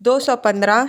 215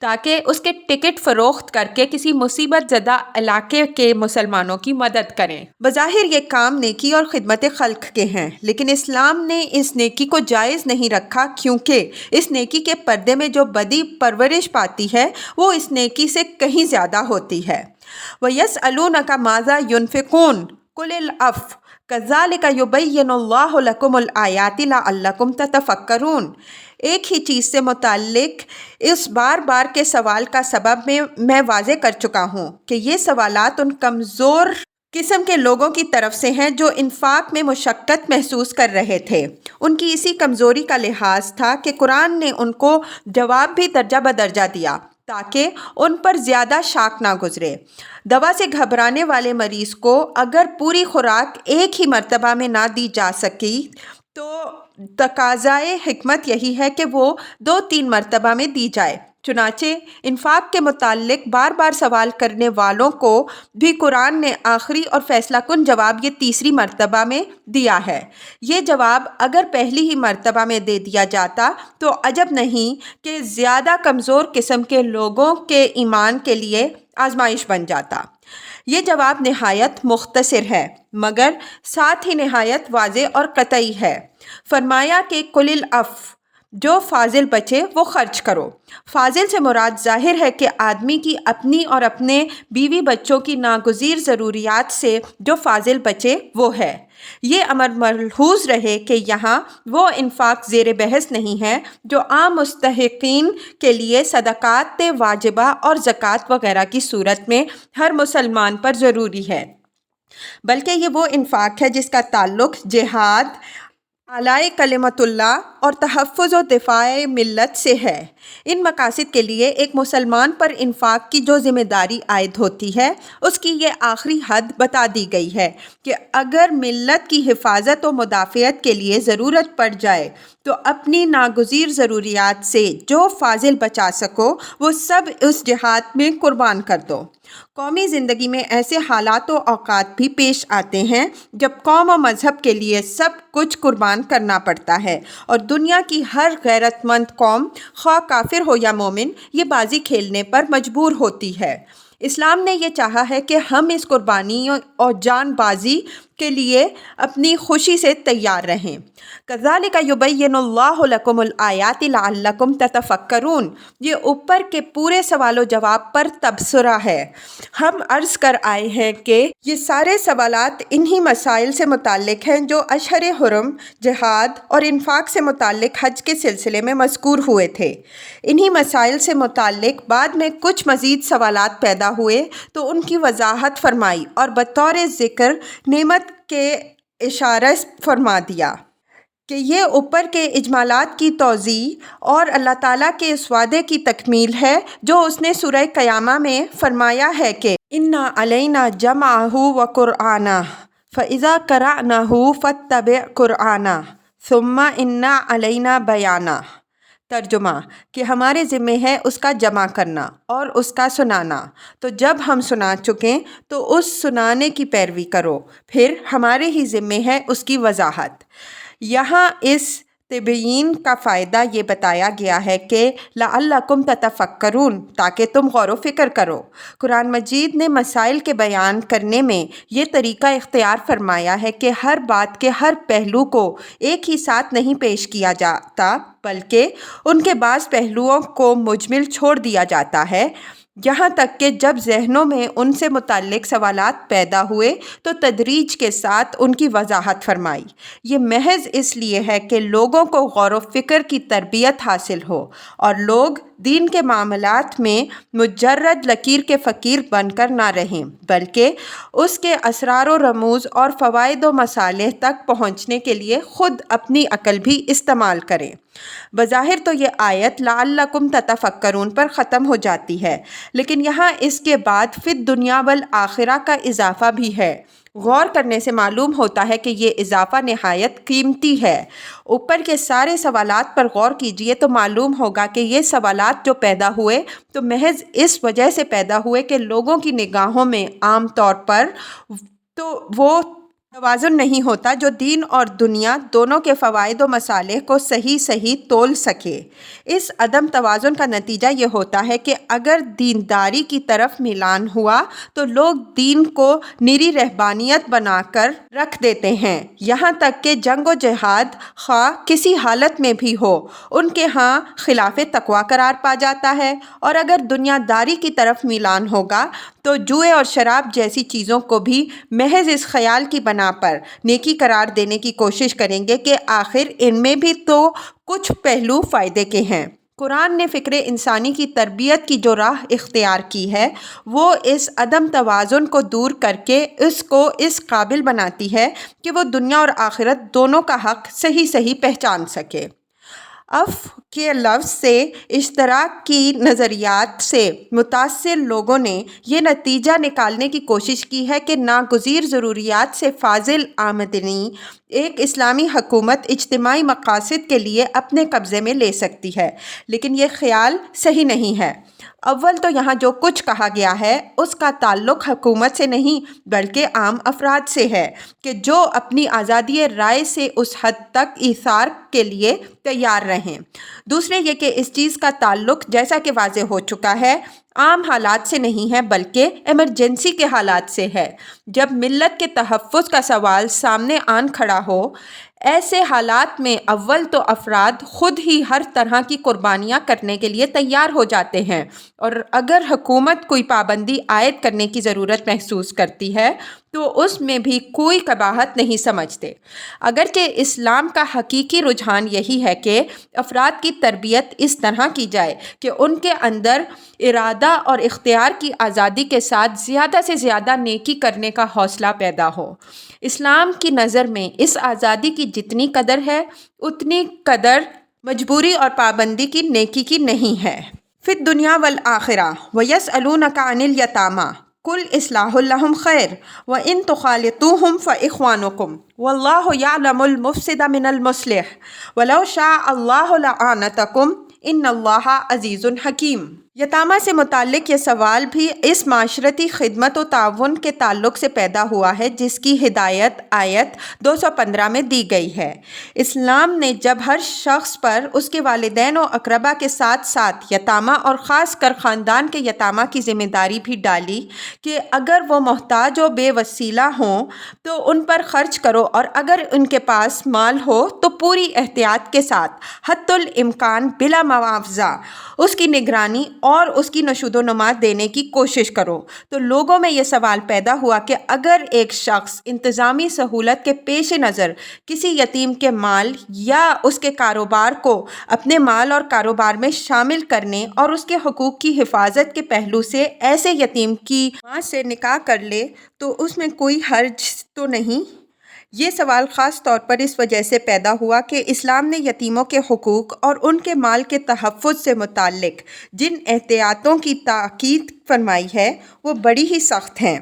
تاکہ اس کے ٹکٹ فروخت کر کے کسی مصیبت زدہ علاقے کے مسلمانوں کی مدد کریں۔ بظاہر یہ کام نیکی اور خدمت خلق کے ہیں، لیکن اسلام نے اس نیکی کو جائز نہیں رکھا، کیونکہ اس نیکی کے پردے میں جو بدی پرورش پاتی ہے وہ اس نیکی سے کہیں زیادہ ہوتی ہے۔ وَيَسْأَلُونَكَ مَاذَا يُنْفِقُونَ قُلِ الْعَفْوَ كَذَلِكَ يُبَيِّنُ اللَّهُ لَكُمُ الْآيَاتِ لَعَلَّكُمْ تَتَفَكَّرُونَ۔ ایک ہی چیز سے متعلق اس بار بار کے سوال کا سبب میں واضح کر چکا ہوں کہ یہ سوالات ان کمزور قسم کے لوگوں کی طرف سے ہیں جو انفاق میں مشقت محسوس کر رہے تھے۔ ان کی اسی کمزوری کا لحاظ تھا کہ قرآن نے ان کو جواب بھی درجہ بدرجہ دیا تاکہ ان پر زیادہ شاق نہ گزرے۔ دوا سے گھبرانے والے مریض کو اگر پوری خوراک ایک ہی مرتبہ میں نہ دی جا سکی تو تقاضائے حکمت یہی ہے کہ وہ 2-3 مرتبہ میں دی جائے۔ چنانچہ انفاق کے متعلق بار بار سوال کرنے والوں کو بھی قرآن نے آخری اور فیصلہ کن جواب یہ تیسری مرتبہ میں دیا ہے۔ یہ جواب اگر پہلی ہی مرتبہ میں دے دیا جاتا تو عجب نہیں کہ زیادہ کمزور قسم کے لوگوں کے ایمان کے لیے آزمائش بن جاتا۔ یہ جواب نہایت مختصر ہے مگر ساتھ ہی نہایت واضح اور قطعی ہے۔ فرمایا کہ قُلِ الْعَفْوَ، جو فاضل بچے وہ خرچ کرو۔ فاضل سے مراد ظاہر ہے کہ آدمی کی اپنی اور اپنے بیوی بچوں کی ناگزیر ضروریات سے جو فاضل بچے وہ ہے۔ یہ امر ملحوظ رہے کہ یہاں وہ انفاق زیر بحث نہیں ہے جو عام مستحقین کے لیے صدقات واجبہ اور زکوٰۃ وغیرہ کی صورت میں ہر مسلمان پر ضروری ہے، بلکہ یہ وہ انفاق ہے جس کا تعلق جہاد، اعلاء کلمت اللہ اور تحفظ و دفاع ملت سے ہے۔ ان مقاصد کے لیے ایک مسلمان پر انفاق کی جو ذمہ داری عائد ہوتی ہے اس کی یہ آخری حد بتا دی گئی ہے کہ اگر ملت کی حفاظت و مدافعت کے لیے ضرورت پڑ جائے تو اپنی ناگزیر ضروریات سے جو فاضل بچا سکو وہ سب اس جہاد میں قربان کر دو۔ قومی زندگی میں ایسے حالات و اوقات بھی پیش آتے ہیں جب قوم و مذہب کے لیے سب کچھ قربان کرنا پڑتا ہے اور دنیا کی ہر غیرت مند قوم خواہ کافر ہو یا مومن یہ بازی کھیلنے پر مجبور ہوتی ہے۔ اسلام نے یہ چاہا ہے کہ ہم اس قربانی اور جان بازی کے لیے اپنی خوشی سے تیار رہیں۔ كَذَلِكَ يُبَيِّنُ اللَّهُ لَكُمُ الْآيَاتِ لَعَلَّكُمْ تَتَفَكَّرُونَ۔ یہ اوپر کے پورے سوال و جواب پر تبصرہ ہے۔ ہم عرض کر آئے ہیں کہ یہ سارے سوالات انہی مسائل سے متعلق ہیں جو اشہر حرم، جہاد اور انفاق سے متعلق حج کے سلسلے میں مذکور ہوئے تھے۔ انہی مسائل سے متعلق بعد میں کچھ مزید سوالات پیدا ہوئے تو ان کی وضاحت فرمائی اور بطور ذکر نعمت کے اشارہ فرما دیا کہ یہ اوپر کے اجمالات کی توضیح اور اللہ تعالیٰ کے اس وعدے کی تکمیل ہے جو اس نے سورہ قیامہ میں فرمایا ہے کہ اِنَّا عَلَيْنَا جَمْعَهُ وَقُرْآنَهُ فَإِذَا قَرَأْنَاهُ فَاتَّبِعْ قُرْآنَهُ ثُمَّ إِنَّا عَلَيْنَا بَيَانَهُ۔ ترجمہ کہ ہمارے ذمے ہے اس کا جمع کرنا اور اس کا سنانا، تو جب ہم سنا چکیں تو اس سنانے کی پیروی کرو، پھر ہمارے ہی ذمے ہے اس کی وضاحت۔ یہاں اس تبیین کا فائدہ یہ بتایا گیا ہے کہ لعلکم تتفکرون، تاکہ تم غور و فکر کرو۔ قرآن مجید نے مسائل کے بیان کرنے میں یہ طریقہ اختیار فرمایا ہے کہ ہر بات کے ہر پہلو کو ایک ہی ساتھ نہیں پیش کیا جاتا بلکہ ان کے بعض پہلوؤں کو مجمل چھوڑ دیا جاتا ہے، یہاں تک کہ جب ذہنوں میں ان سے متعلق سوالات پیدا ہوئے تو تدریج کے ساتھ ان کی وضاحت فرمائی۔ یہ محض اس لیے ہے کہ لوگوں کو غور و فکر کی تربیت حاصل ہو اور لوگ دین کے معاملات میں مجرد لکیر کے فقیر بن کر نہ رہیں بلکہ اس کے اسرار و رموز اور فوائد و مصالح تک پہنچنے کے لیے خود اپنی عقل بھی استعمال کریں۔ بظاہر تو یہ آیت لعلکم تتفکرون پر ختم ہو جاتی ہے، لیکن یہاں اس کے بعد فی الدنیا والآخرہ کا اضافہ بھی ہے۔ غور کرنے سے معلوم ہوتا ہے کہ یہ اضافہ نہایت قیمتی ہے۔ اوپر کے سارے سوالات پر غور کیجئے تو معلوم ہوگا کہ یہ سوالات جو پیدا ہوئے تو محض اس وجہ سے پیدا ہوئے کہ لوگوں کی نگاہوں میں عام طور پر تو وہ توازن نہیں ہوتا جو دین اور دنیا دونوں کے فوائد و مصالح کو صحیح تول سکے۔ اس عدم توازن کا نتیجہ یہ ہوتا ہے کہ اگر دینداری کی طرف میلان ہوا تو لوگ دین کو نری رہبانیت بنا کر رکھ دیتے ہیں، یہاں تک کہ جنگ و جہاد خواہ کسی حالت میں بھی ہو ان کے ہاں خلاف تقویٰ قرار پا جاتا ہے، اور اگر دنیا داری کی طرف میلان ہوگا تو جوئے اور شراب جیسی چیزوں کو بھی محض اس خیال کی بنا پر نیکی قرار دینے کی کوشش کریں گے کہ آخر ان میں بھی تو کچھ پہلو فائدے کے ہیں۔ قرآن نے فکر انسانی کی تربیت کی جو راہ اختیار کی ہے وہ اس عدم توازن کو دور کر کے اس کو اس قابل بناتی ہے کہ وہ دنیا اور آخرت دونوں کا حق صحیح پہچان سکے۔ اف کے لفظ سے اشتراک کی نظریات سے متاثر لوگوں نے یہ نتیجہ نکالنے کی کوشش کی ہے کہ ناگزیر ضروریات سے فاضل آمدنی ایک اسلامی حکومت اجتماعی مقاصد کے لیے اپنے قبضے میں لے سکتی ہے، لیکن یہ خیال صحیح نہیں ہے۔ اول تو یہاں جو کچھ کہا گیا ہے اس کا تعلق حکومت سے نہیں بلکہ عام افراد سے ہے کہ جو اپنی آزادی رائے سے اس حد تک ایثار کے لیے تیار رہیں۔ دوسرے یہ کہ اس چیز کا تعلق جیسا کہ واضح ہو چکا ہے عام حالات سے نہیں ہے بلکہ ایمرجنسی کے حالات سے ہے۔ جب ملت کے تحفظ کا سوال سامنے آن کھڑا ہو، ایسے حالات میں اول تو افراد خود ہی ہر طرح کی قربانیاں کرنے کے لیے تیار ہو جاتے ہیں، اور اگر حکومت کوئی پابندی عائد کرنے کی ضرورت محسوس کرتی ہے تو اس میں بھی کوئی قباحت نہیں سمجھتے۔ اگرچہ اسلام کا حقیقی رجحان یہی ہے کہ افراد کی تربیت اس طرح کی جائے کہ ان کے اندر ارادہ اور اختیار کی آزادی کے ساتھ زیادہ سے زیادہ نیکی کرنے کا حوصلہ پیدا ہو۔ اسلام کی نظر میں اس آزادی کی جتنی قدر ہے اتنی قدر مجبوری اور پابندی کی نیکی کی نہیں ہے۔ فی الدنیا والآخرہ وَيَسْأَلُونَكَ عَنِ الْيَتَامَى قُلْ إِصْلَاحٌ لَهُمْ خَيْرٌ وَإِن تُخَالِطُوهُمْ فَإِخْوَانُكُمْ وَاللَّهُ يَعْلَمُ الْمُفْسِدَ مِنَ الْمُصْلِحِ وَلَوْ شَاءَ اللَّهُ لَأَعْنَتَكُمْ ان اللہ عزیز حکیم۔ یتامہ سے متعلق یہ سوال بھی اس معاشرتی خدمت و تعاون کے تعلق سے پیدا ہوا ہے جس کی ہدایت آیت 215 میں دی گئی ہے۔ اسلام نے جب ہر شخص پر اس کے والدین و اقربا کے ساتھ ساتھ یتامہ اور خاص کر خاندان کے یتامہ کی ذمہ داری بھی ڈالی کہ اگر وہ محتاج و بے وسیلہ ہوں تو ان پر خرچ کرو، اور اگر ان کے پاس مال ہو تو پوری احتیاط کے ساتھ حتی الامکان بلا معاوضہ اس کی نگرانی اور اس کی نشو و نما دینے کی کوشش کرو، تو لوگوں میں یہ سوال پیدا ہوا کہ اگر ایک شخص انتظامی سہولت کے پیش نظر کسی یتیم کے مال یا اس کے کاروبار کو اپنے مال اور کاروبار میں شامل کرنے اور اس کے حقوق کی حفاظت کے پہلو سے ایسے یتیم کی ماں سے نکاح کر لے تو اس میں کوئی حرج تو نہیں؟ یہ سوال خاص طور پر اس وجہ سے پیدا ہوا کہ اسلام نے یتیموں کے حقوق اور ان کے مال کے تحفظ سے متعلق جن احتیاطوں کی تاکید فرمائی ہے وہ بڑی ہی سخت ہیں۔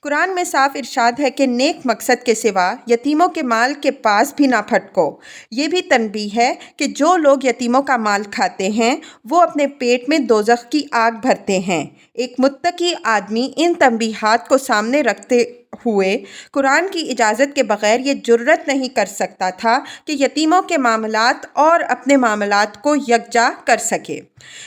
قرآن میں صاف ارشاد ہے کہ نیک مقصد کے سوا یتیموں کے مال کے پاس بھی نہ پھٹکو۔ یہ بھی تنبیہ ہے کہ جو لوگ یتیموں کا مال کھاتے ہیں وہ اپنے پیٹ میں دوزخ کی آگ بھرتے ہیں۔ ایک متقی آدمی ان تنبیہات کو سامنے رکھتے ہوئے قرآن کی اجازت کے بغیر یہ جرت نہیں کر سکتا تھا کہ یتیموں کے معاملات اور اپنے معاملات کو یکجا کر سکے۔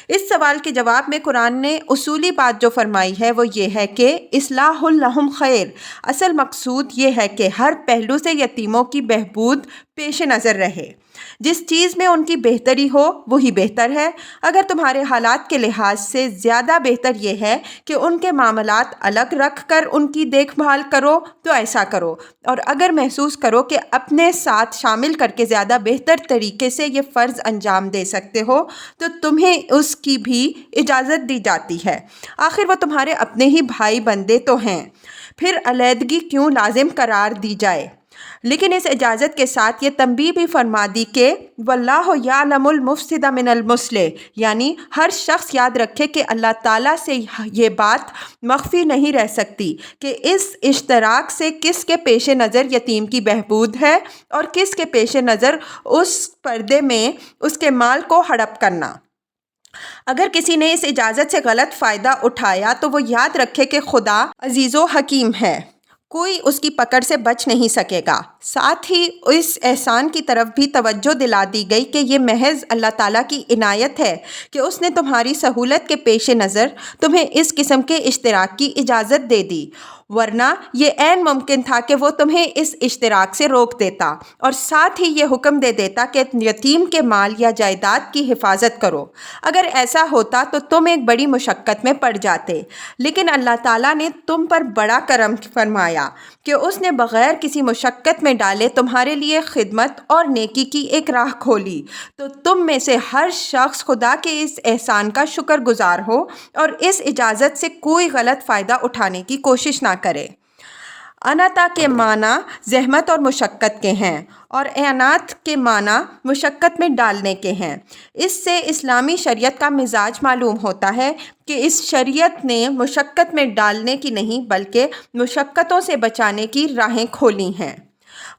اس سوال کے جواب میں قرآن نے اصولی بات جو فرمائی ہے وہ یہ ہے کہ اصلاح لہم خیر، اصل مقصود یہ ہے کہ ہر پہلو سے یتیموں کی بہبود پیش نظر رہے۔ جس چیز میں ان کی بہتری ہو وہی بہتر ہے۔ اگر تمہارے حالات کے لحاظ سے زیادہ بہتر یہ ہے کہ ان کے معاملات الگ رکھ کر ان کی دیکھ بھال کرو تو ایسا کرو، اور اگر محسوس کرو کہ اپنے ساتھ شامل کر کے زیادہ بہتر طریقے سے یہ فرض انجام دے سکتے ہو تو تمہیں اس کی بھی اجازت دی جاتی ہے۔ آخر وہ تمہارے اپنے ہی بھائی بندے تو ہیں، پھر علیحدگی کیوں لازم قرار دی جائے؟ لیکن اس اجازت کے ساتھ یہ تنبیہ بھی فرما دی کہ واللہ یعلم المفسد من المصلح، یعنی ہر شخص یاد رکھے کہ اللہ تعالیٰ سے یہ بات مخفی نہیں رہ سکتی کہ اس اشتراک سے کس کے پیش نظر یتیم کی بہبود ہے اور کس کے پیش نظر اس پردے میں اس کے مال کو ہڑپ کرنا۔ اگر کسی نے اس اجازت سے غلط فائدہ اٹھایا تو وہ یاد رکھے کہ خدا عزیز و حکیم ہے۔ کوئی اس کی پکڑ سے بچ نہیں سکے گا۔ ساتھ ہی اس احسان کی طرف بھی توجہ دلا دی گئی کہ یہ محض اللہ تعالیٰ کی عنایت ہے کہ اس نے تمہاری سہولت کے پیش نظر تمہیں اس قسم کے اشتراک کی اجازت دے دی، ورنہ یہ عین ممکن تھا کہ وہ تمہیں اس اشتراک سے روک دیتا اور ساتھ ہی یہ حکم دے دیتا کہ یتیم کے مال یا جائیداد کی حفاظت کرو۔ اگر ایسا ہوتا تو تم ایک بڑی مشقت میں پڑ جاتے، لیکن اللہ تعالیٰ نے تم پر بڑا کرم فرمایا کہ اس نے بغیر کسی مشقت میں ڈالے تمہارے لیے خدمت اور نیکی کی ایک راہ کھولی، تو تم میں سے ہر شخص خدا کے اس احسان کا شکر گزار ہو اور اس اجازت سے کوئی غلط فائدہ اٹھانے کی کوشش نہ کرے۔ اناتا کے معنی زحمت اور مشقت کے ہیں اور اعنات کے معنی مشقت میں ڈالنے کے ہیں۔ اس سے اسلامی شریعت کا مزاج معلوم ہوتا ہے کہ اس شریعت نے مشقت میں ڈالنے کی نہیں بلکہ مشقتوں سے بچانے کی راہیں کھولی ہیں۔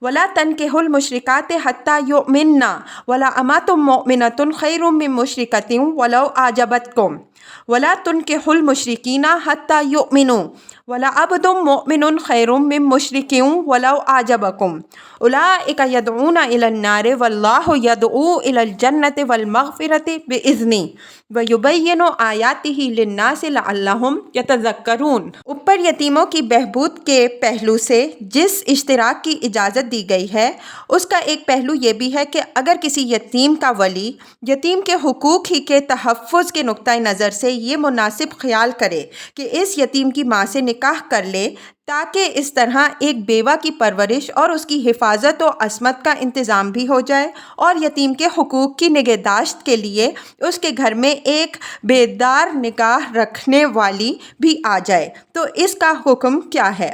وَلَا تَنكِحُوا الْمُشْرِكَاتِ حَتَّى يُؤْمِنَّ وَلَأَمَةٌ مُؤْمِنَةٌ خَيْرٌ مِّن مُّشْرِكَةٍ وَلَوْ أَعْجَبَتْكُمْ وَلَا تُنكِحُوا الْمُشْرِكِينَ حَتَّى يُؤْمِنُوا وَلَعَبْدٌ مُّؤْمِنٌ خَيْرٌ مِّن مُّشْرِكٍ وَلَوْ أَعْجَبَكُمْ أُولَٰئِكَ يَدْعُونَ إِلَى النَّارِ وَاللَّهُ يَدْعُو إِلَى الْجَنَّةِ وَالْمَغْفِرَةِ بِإِذْنِهِ وَيُبَيِّنُ آيَاتِهِ لِلنَّاسِ لَعَلَّهُمْ يَتَذَكَّرُونَ۔ اوپر یتیموں کی بہبود کے پہلو سے جس اشتراک کی اجازت دی گئی ہے، اس کا ایک پہلو یہ بھی ہے کہ اگر کسی یتیم کا ولی یتیم کے حقوق ہی کے تحفظ کے نقطۂ نظر سے یہ مناسب خیال کرے کہ اس یتیم کی ماں سے نکاح کر لے تاکہ اس طرح ایک بیوہ کی پرورش اور اس کی حفاظت و عصمت کا انتظام بھی ہو جائے اور یتیم کے حقوق کی نگہداشت کے لیے اس کے گھر میں ایک بیدار نگاہ رکھنے والی بھی آ جائے، تو اس کا حکم کیا ہے؟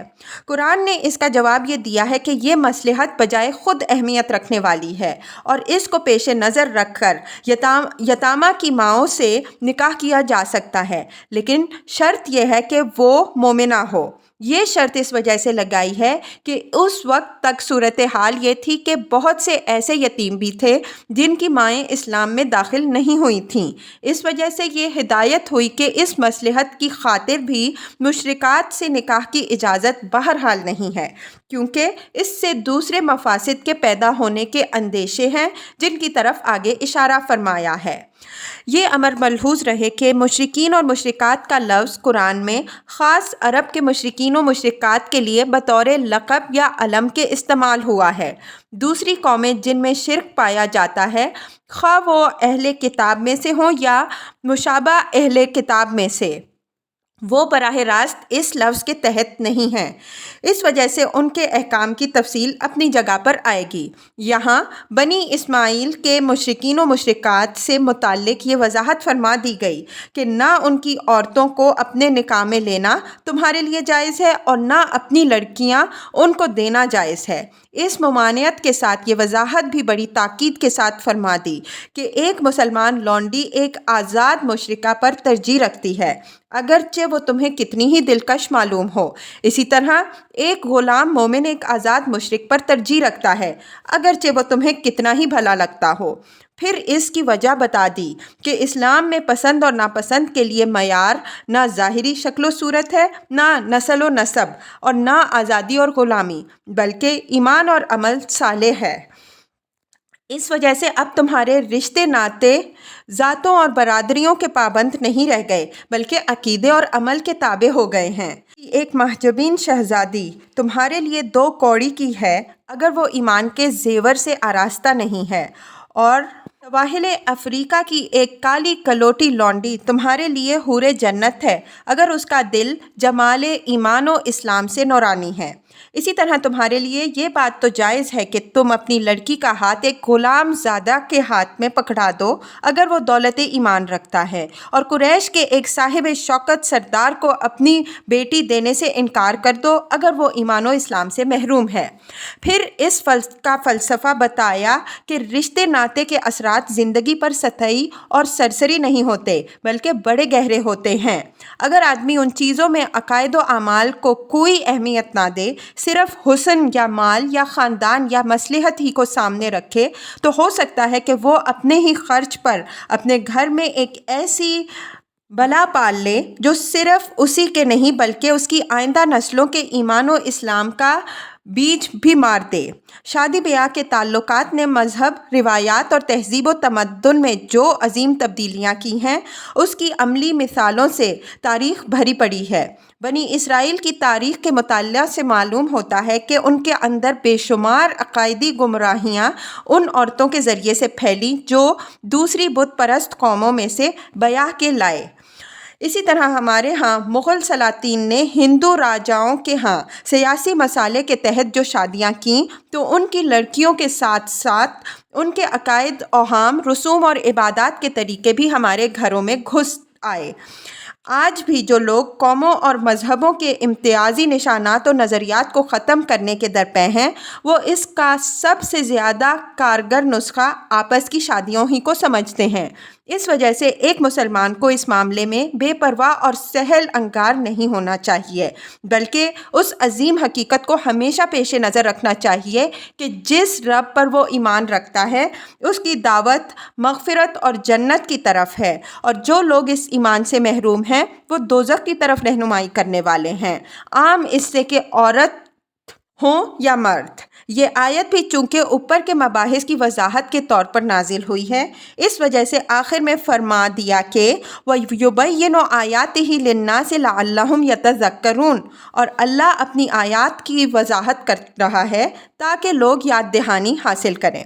قرآن نے اس کا جواب یہ دیا ہے کہ یہ مصلحت بجائے خود اہمیت رکھنے والی ہے اور اس کو پیش نظر رکھ کر یتامہ کی ماؤں سے نکاح کیا جا سکتا ہے، لیکن شرط یہ ہے کہ وہ مومنہ ہو۔ یہ شرط اس وجہ سے لگائی ہے کہ اس وقت تک صورتحال یہ تھی کہ بہت سے ایسے یتیم بھی تھے جن کی مائیں اسلام میں داخل نہیں ہوئی تھیں۔ اس وجہ سے یہ ہدایت ہوئی کہ اس مصلحت کی خاطر بھی مشرکات سے نکاح کی اجازت بہرحال نہیں ہے، کیونکہ اس سے دوسرے مفاسد کے پیدا ہونے کے اندیشے ہیں جن کی طرف آگے اشارہ فرمایا ہے۔ یہ امر ملحوظ رہے کہ مشرکین اور مشرکات کا لفظ قرآن میں خاص عرب کے مشرکین و مشرکات کے لیے بطور لقب یا علم کے استعمال ہوا ہے۔ دوسری قومیں جن میں شرک پایا جاتا ہے، خواہ وہ اہل کتاب میں سے ہوں یا مشابہ اہل کتاب میں سے، وہ براہ راست اس لفظ کے تحت نہیں ہیں۔ اس وجہ سے ان کے احکام کی تفصیل اپنی جگہ پر آئے گی۔ یہاں بنی اسماعیل کے مشرکین و مشرکات سے متعلق یہ وضاحت فرما دی گئی کہ نہ ان کی عورتوں کو اپنے نکاح میں لینا تمہارے لیے جائز ہے اور نہ اپنی لڑکیاں ان کو دینا جائز ہے۔ اس ممانعت کے ساتھ یہ وضاحت بھی بڑی تاکید کے ساتھ فرما دی کہ ایک مسلمان لونڈی ایک آزاد مشرکہ پر ترجیح رکھتی ہے، اگرچہ وہ تمہیں کتنی ہی دلکش معلوم ہو۔ اسی طرح ایک غلام مومن ایک آزاد مشرک پر ترجیح رکھتا ہے، اگرچہ وہ تمہیں کتنا ہی بھلا لگتا ہو۔ پھر اس کی وجہ بتا دی کہ اسلام میں پسند اور ناپسند کے لیے معیار نہ ظاہری شکل و صورت ہے، نہ نسل و نسب، اور نہ آزادی اور غلامی، بلکہ ایمان اور عمل صالح ہے۔ اس وجہ سے اب تمہارے رشتے ناتے ذاتوں اور برادریوں کے پابند نہیں رہ گئے بلکہ عقیدے اور عمل کے تابع ہو گئے ہیں۔ ایک محجوبین شہزادی تمہارے لیے 2 کوڑی کی ہے اگر وہ ایمان کے زیور سے آراستہ نہیں ہے، اور سواحل افریقہ کی ایک کالی کلوٹی لونڈی تمہارے لیے حور جنت ہے اگر اس کا دل جمال ایمان و اسلام سے نورانی ہے۔ اسی طرح تمہارے لیے یہ بات تو جائز ہے کہ تم اپنی لڑکی کا ہاتھ ایک غلام زادہ کے ہاتھ میں پکڑا دو اگر وہ دولت ایمان رکھتا ہے، اور قریش کے ایک صاحب شوکت سردار کو اپنی بیٹی دینے سے انکار کر دو اگر وہ ایمان و اسلام سے محروم ہے۔ پھر اس کا فلسفہ بتایا کہ رشتے ناتے کے اثرات زندگی پر سطحی اور سرسری نہیں ہوتے بلکہ بڑے گہرے ہوتے ہیں۔ اگر آدمی ان چیزوں میں عقائد و اعمال کو کوئی اہمیت نہ دے، صرف حسن یا مال یا خاندان یا مصلحت ہی کو سامنے رکھے، تو ہو سکتا ہے کہ وہ اپنے ہی خرچ پر اپنے گھر میں ایک ایسی بلا پال لے جو صرف اسی کے نہیں بلکہ اس کی آئندہ نسلوں کے ایمان و اسلام کا بیج بھی مار دے۔ شادی بیاہ کے تعلقات نے مذہب، روایات اور تہذیب و تمدن میں جو عظیم تبدیلیاں کی ہیں اس کی عملی مثالوں سے تاریخ بھری پڑی ہے۔ بنی اسرائیل کی تاریخ کے مطالعہ سے معلوم ہوتا ہے کہ ان کے اندر بے شمار عقائدی گمراہیاں ان عورتوں کے ذریعے سے پھیلیں جو دوسری بت پرست قوموں میں سے بیاہ کے لائے۔ اسی طرح ہمارے ہاں مغل سلاطین نے ہندو راجاؤں کے ہاں سیاسی مسالے کے تحت جو شادیاں کیں تو ان کی لڑکیوں کے ساتھ ساتھ ان کے عقائد، اوہام، رسوم اور عبادات کے طریقے بھی ہمارے گھروں میں گھس آئے۔ آج بھی جو لوگ قوموں اور مذہبوں کے امتیازی نشانات و نظریات کو ختم کرنے کے درپے ہیں وہ اس کا سب سے زیادہ کارگر نسخہ آپس کی شادیوں ہی کو سمجھتے ہیں۔ اس وجہ سے ایک مسلمان کو اس معاملے میں بے پرواہ اور سہل انگار نہیں ہونا چاہیے، بلکہ اس عظیم حقیقت کو ہمیشہ پیش نظر رکھنا چاہیے کہ جس رب پر وہ ایمان رکھتا ہے اس کی دعوت مغفرت اور جنت کی طرف ہے، اور جو لوگ اس ایمان سے محروم ہیں وہ دوزخ کی طرف رہنمائی کرنے والے ہیں، عام اس سے کہ عورت ہوں یا مرد۔ یہ آیت بھی چونکہ اوپر کے مباحث کی وضاحت کے طور پر نازل ہوئی ہے، اس وجہ سے آخر میں فرما دیا کہ وَيُبَيِّنُ آيَاتِهِ لِلنَّاسِ لَعَلَّهُمْ يَتَذَكَّرُونَ، اور اللہ اپنی آیات کی وضاحت کر رہا ہے تاکہ لوگ یاد دہانی حاصل کریں۔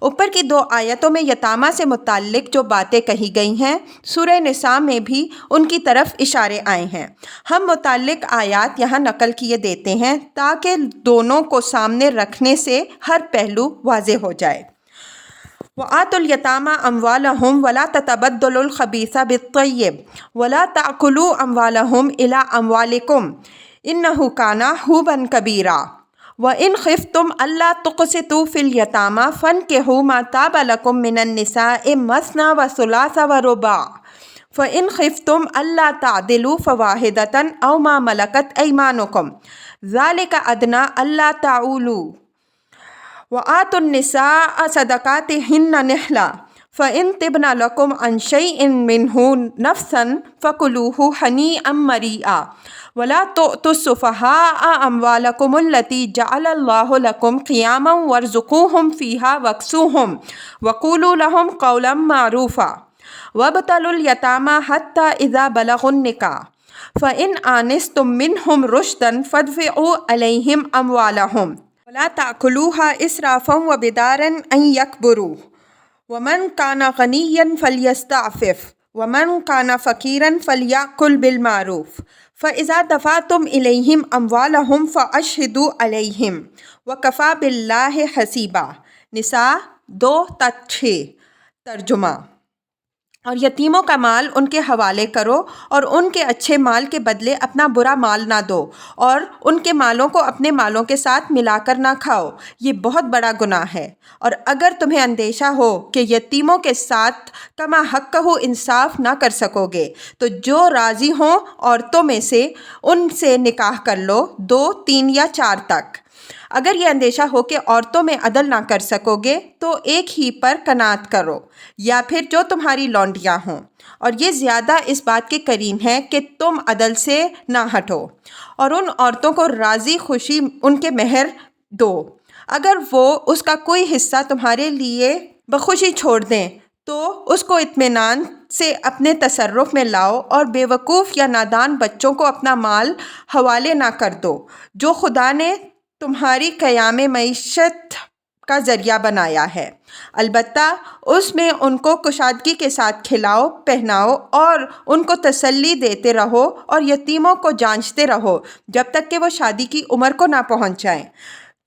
اوپر کی دو آیتوں میں یتامہ سے متعلق جو باتیں کہی گئی ہیں سورہ نساء میں بھی ان کی طرف اشارے آئے ہیں۔ ہم متعلق آیات یہاں نقل کیے دیتے ہیں تاکہ دونوں کو سامنے رکھنے سے ہر پہلو واضح ہو جائے۔ وَآتُوا الْيَتَامَىٰ أَمْوَالَهُمْ وَلَا تَتَبَدَّلُوا الْخَبِيثَ بِالطَّيِّبِ وَلَا تَأْكُلُوا أَمْوَالَهُمْ إِلَىٰ أَمْوَالِكُمْ إِنَّهُ كَانَ حُوبًا كَبِيرًا وَإِنْ خِفْتُمْ أَلَّا تُقْسِطُوا فِي الْيَتَامَىٰ فَانكِحُوا مَا طَابَ لَكُم مِّنَ النِّسَاءِ مَثْنَىٰ وَثُلَاثَ وَرُبَاعَ فَإِنْ خِفْتُمْ أَلَّا تَعْدِلُوا فَوَاحِدَةً أَوْ مَا مَلَكَتْ أَيْمَانُكُمْ ذَلِكَ أَدْنَىٰ أَلَّا تَعُولُوا وَآتُوا النِّسَاءَ صَدَقَاتِهِنَّ نِحْلَةً فَإِنْ طِبْنَ لَكُمْ عَنْ شَيْءٍ مِّنْهُ نَفْسًا فَكُلُوهُ هَنِيئًا مَرِيئًا وَلَا تُؤْتُوا السُّفَهَاءَ أَمْوَالَكُمُ الَّتِي جَعَلَ اللَّهُ لَكُمْ قِيَامًا وَارْزُقُوهُمْ فِيهَا وَاكْسُوهُمْ وَقُولُوا لَهُمْ قَوْلًا مَّعْرُوفًا وَابْتَلُوا الْيَتَامَىٰ حَتَّىٰ إِذَا بَلَغُوا النِّكَاحَ فَإِنْ آنَسْتُم مِّنْهُمْ رُشْدًا فَادْفَعُوا إِلَيْهِمْ أَمْوَالَهُمْ وَلَا تَأْكُلُوهَا إِسْرَافًا وَبِدَارًا أَن يَكْبُرُوا وَمَن كَانَ غَنِيًّا فَلْيَسْتَعْفِفْ وَمَن كَانَ فَقِيرًا فَلْيَأْكُلْ بِالْمَعْرُوفِ فَإِذَا دَفَعْتُمْ إِلَيْهِمْ أَمْوَالَهُمْ فَأَشْهِدُوا عَلَيْهِمْ وَكَفَىٰ بِاللَّهِ حَسِيبًا۔ نساء 2:6 ترجمہ۔ اور یتیموں کا مال ان کے حوالے کرو اور ان کے اچھے مال کے بدلے اپنا برا مال نہ دو، اور ان کے مالوں کو اپنے مالوں کے ساتھ ملا کر نہ کھاؤ، یہ بہت بڑا گناہ ہے۔ اور اگر تمہیں اندیشہ ہو کہ یتیموں کے ساتھ کما حقہ انصاف نہ کر سکو گے تو جو راضی ہوں عورتوں میں سے ان سے نکاح کر لو، 2، 3 یا 4 تک۔ اگر یہ اندیشہ ہو کہ عورتوں میں عدل نہ کر سکو گے تو ایک ہی پر قناعت کرو، یا پھر جو تمہاری لونڈیاں ہوں، اور یہ زیادہ اس بات کے قریب ہے کہ تم عدل سے نہ ہٹو، اور ان عورتوں کو راضی خوشی ان کے مہر دو۔ اگر وہ اس کا کوئی حصہ تمہارے لیے بخوشی چھوڑ دیں تو اس کو اطمینان سے اپنے تصرف میں لاؤ، اور بے وقوف یا نادان بچوں کو اپنا مال حوالے نہ کر دو جو خدا نے تمہاری قیام معیشت کا ذریعہ بنایا ہے، البتہ اس میں ان کو کشادگی کے ساتھ کھلاؤ پہناؤ اور ان کو تسلی دیتے رہو، اور یتیموں کو جانچتے رہو جب تک کہ وہ شادی کی عمر کو نہ پہنچ جائیں۔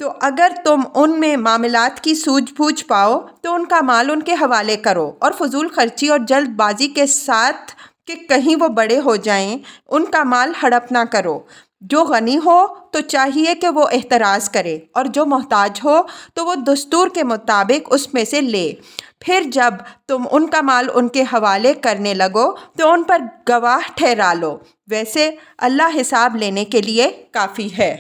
تو اگر تم ان میں معاملات کی سوجھ بوجھ پاؤ تو ان کا مال ان کے حوالے کرو، اور فضول خرچی اور جلد بازی کے ساتھ کہ کہیں وہ بڑے ہو جائیں ان کا مال ہڑپ نہ کرو۔ جو غنی ہو تو چاہیے کہ وہ احتراز کرے، اور جو محتاج ہو تو وہ دستور کے مطابق اس میں سے لے۔ پھر جب تم ان کا مال ان کے حوالے کرنے لگو تو ان پر گواہ ٹھہرا لو، ویسے اللہ حساب لینے کے لیے کافی ہے۔